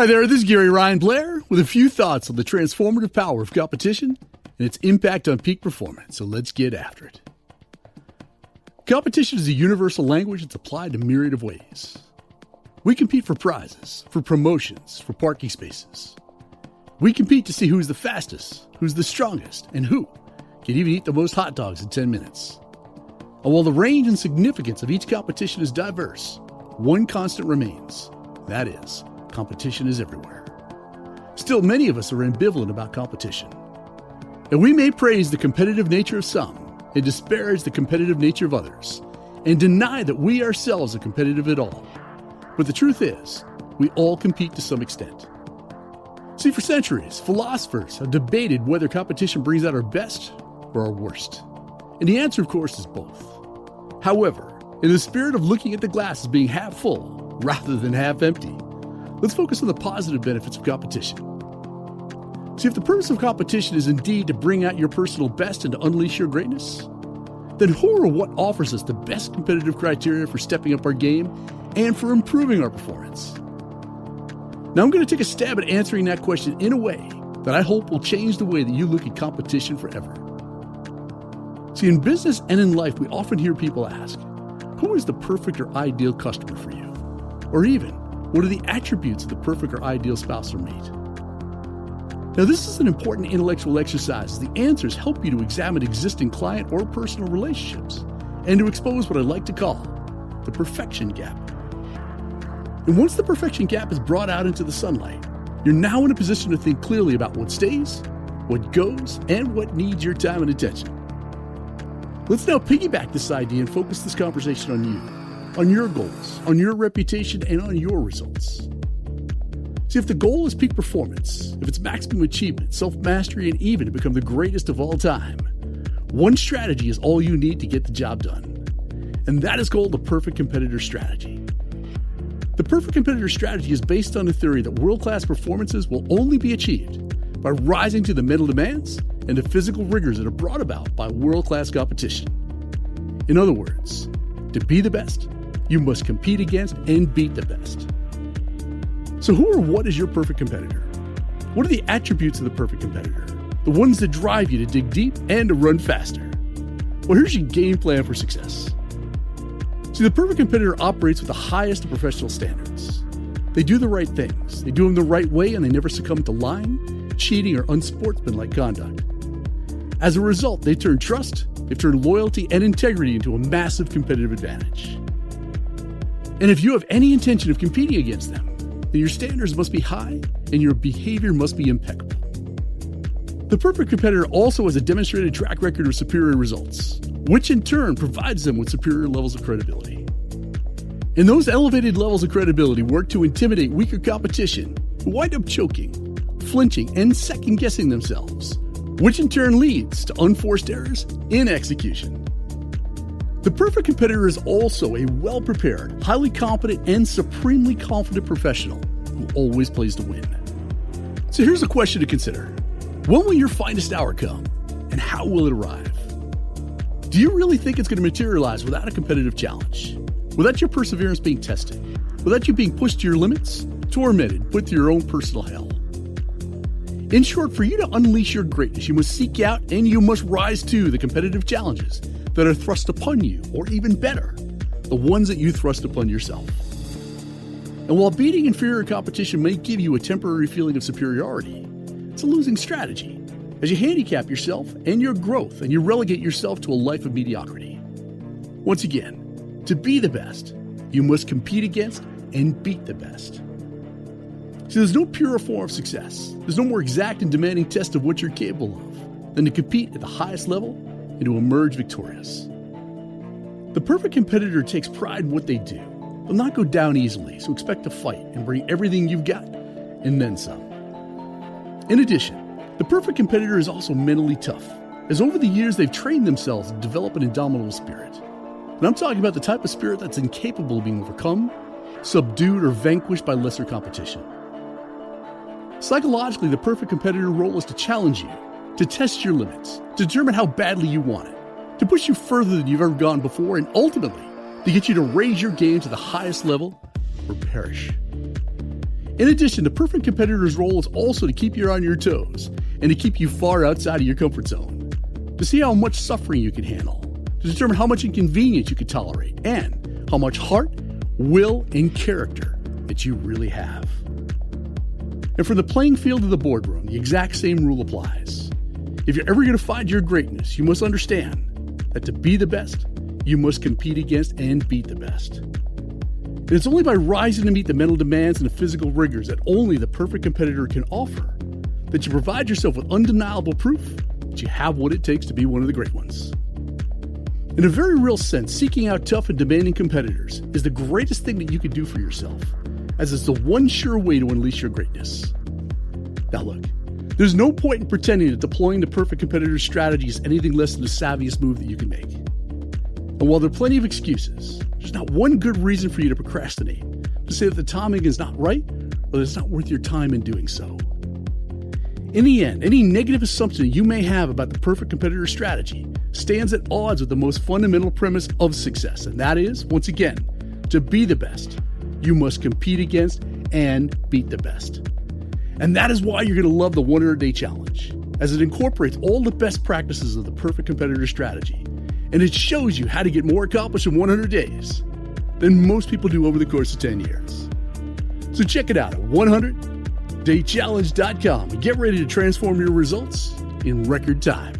Hi there, this is garyryanblair with a few thoughts on the transformative power of competition and its impact on peak performance. So let's get after it. Competition is a universal language that's applied in a myriad of ways. We compete for prizes, for promotions, for parking spaces. We compete to see who's the fastest, who's the strongest, and who can even eat the most hot dogs in 10 minutes. And while the range and significance of each competition is diverse, one constant remains. That is, competition is everywhere. Still, many of us are ambivalent about competition. And we may praise the competitive nature of some and disparage the competitive nature of others and deny that we ourselves are competitive at all. But the truth is, we all compete to some extent. See, for centuries, philosophers have debated whether competition brings out our best or our worst. And the answer, of course, is both. However, in the spirit of looking at the glass as being half full rather than half empty, let's focus on the positive benefits of competition. See, if the purpose of competition is indeed to bring out your personal best and to unleash your greatness, then who or what offers us the best competitive criteria for stepping up our game and for improving our performance? Now, I'm going to take a stab at answering that question in a way that I hope will change the way that you look at competition forever. See, in business and in life, we often hear people ask, who is the perfect or ideal customer for you? Or even, what are the attributes of the perfect or ideal spouse or mate? Now, this is an important intellectual exercise as the answers help you to examine existing client or personal relationships and to expose what I like to call the perfection gap. And once the perfection gap is brought out into the sunlight, you're now in a position to think clearly about what stays, what goes, and what needs your time and attention. Let's now piggyback this idea and focus this conversation on you, on your goals, on your reputation, and on your results. See, if the goal is peak performance, if it's maximum achievement, self-mastery, and even to become the greatest of all time, one strategy is all you need to get the job done. And that is called the perfect competitor strategy. The perfect competitor strategy is based on the theory that world-class performances will only be achieved by rising to the mental demands and the physical rigors that are brought about by world-class competition. In other words, to be the best, you must compete against and beat the best. So who or what is your perfect competitor? What are the attributes of the perfect competitor? The ones that drive you to dig deep and to run faster. Well, here's your game plan for success. See, the perfect competitor operates with the highest of professional standards. They do the right things, they do them the right way, and they never succumb to lying, cheating, or unsportsmanlike conduct. As a result, they turn trust, they've turned loyalty and integrity into a massive competitive advantage. And if you have any intention of competing against them, then your standards must be high and your behavior must be impeccable. The perfect competitor also has a demonstrated track record of superior results, which in turn provides them with superior levels of credibility. And those elevated levels of credibility work to intimidate weaker competition, who wind up choking, flinching, and second-guessing themselves, which in turn leads to unforced errors in execution. The perfect competitor is also a well-prepared, highly competent, and supremely confident professional who always plays to win. So here's a question to consider. When will your finest hour come, and how will it arrive? Do you really think it's going to materialize without a competitive challenge? Without your perseverance being tested? Without you being pushed to your limits, tormented, put through your own personal hell? In short, for you to unleash your greatness, you must seek out and you must rise to the competitive challenges that are thrust upon you, or even better, the ones that you thrust upon yourself. And while beating inferior competition may give you a temporary feeling of superiority, it's a losing strategy as you handicap yourself and your growth and you relegate yourself to a life of mediocrity. Once again, to be the best, you must compete against and beat the best. See, there's no purer form of success. There's no more exact and demanding test of what you're capable of than to compete at the highest level and to emerge victorious. The perfect competitor takes pride in what they do. They'll not go down easily, so expect to fight and bring everything you've got and then some. In addition, the perfect competitor is also mentally tough, as over the years they've trained themselves to develop an indomitable spirit. And I'm talking about the type of spirit that's incapable of being overcome, subdued, or vanquished by lesser competition. Psychologically, the perfect competitor role is to challenge you, to test your limits, to determine how badly you want it, to push you further than you've ever gone before, and ultimately, to get you to raise your game to the highest level or perish. In addition, the perfect competitor's role is also to keep you on your toes and to keep you far outside of your comfort zone, to see how much suffering you can handle, to determine how much inconvenience you can tolerate, and how much heart, will, and character that you really have. And for the playing field of the boardroom, the exact same rule applies. If you're ever going to find your greatness, you must understand that to be the best, you must compete against and beat the best. And it's only by rising to meet the mental demands and the physical rigors that only the perfect competitor can offer that you provide yourself with undeniable proof that you have what it takes to be one of the great ones. In a very real sense, seeking out tough and demanding competitors is the greatest thing that you could do for yourself, as it's the one sure way to unleash your greatness. Now look, there's no point in pretending that deploying the perfect competitor's strategy is anything less than the savviest move that you can make. And while there are plenty of excuses, there's not one good reason for you to procrastinate, to say that the timing is not right or that it's not worth your time in doing so. In the end, any negative assumption that you may have about the perfect competitor strategy stands at odds with the most fundamental premise of success, and that is, once again, to be the best, you must compete against and beat the best. And that is why you're going to love the 100-Day Challenge, as it incorporates all the best practices of the perfect competitor strategy, and it shows you how to get more accomplished in 100 days than most people do over the course of 10 years. So check it out at 100daychallenge.com and get ready to transform your results in record time.